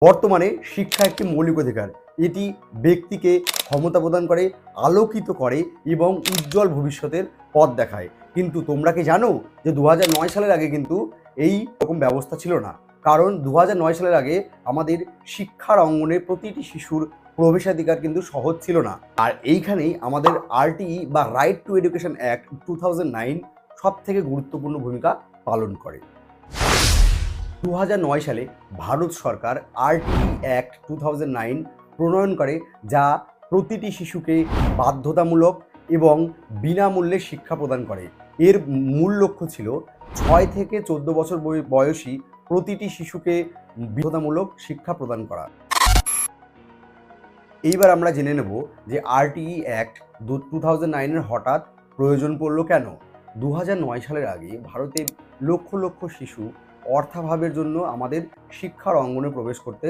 বর্তমানে শিক্ষা একটি মৌলিক অধিকার। এটি ব্যক্তিকে ক্ষমতা প্রদান করে, আলোকিত করে এবং উজ্জ্বল ভবিষ্যতের পথ দেখায়। কিন্তু তোমরা কি জানো যে 2009 সালের আগে কিন্তু এই রকম ব্যবস্থা ছিল না। কারণ 2009 সালের আগে আমাদের শিক্ষার অঙ্গনে প্রতিটি শিশুর প্রবেশাধিকার কিন্তু সহজ ছিল না। আর এইখানেই আমাদের আরটিই বা রাইট টু এডুকেশন অ্যাক্ট 2009 সবথেকে গুরুত্বপূর্ণ ভূমিকা পালন করে। 2009 সালে ভারত সরকার আরটিই অ্যাক্ট 2009 প্রণয়ন করে, যা প্রতিটি শিশুকে বাধ্যতামূলক এবং বিনামূল্যে শিক্ষা প্রদান করে। এর মূল লক্ষ্য ছিল 6 থেকে 14 বছর বয়সী প্রতিটি শিশুকে বাধ্যতামূলক শিক্ষা প্রদান করা। এইবার আমরা জেনে নেব যে আরটিই অ্যাক্ট 2009 হঠাৎ প্রয়োজন পড়ল কেন। 2009 সালের আগে ভারতে লক্ষ লক্ষ শিশু অর্থাভাবের জন্য আমাদের শিক্ষার অঙ্গনে প্রবেশ করতে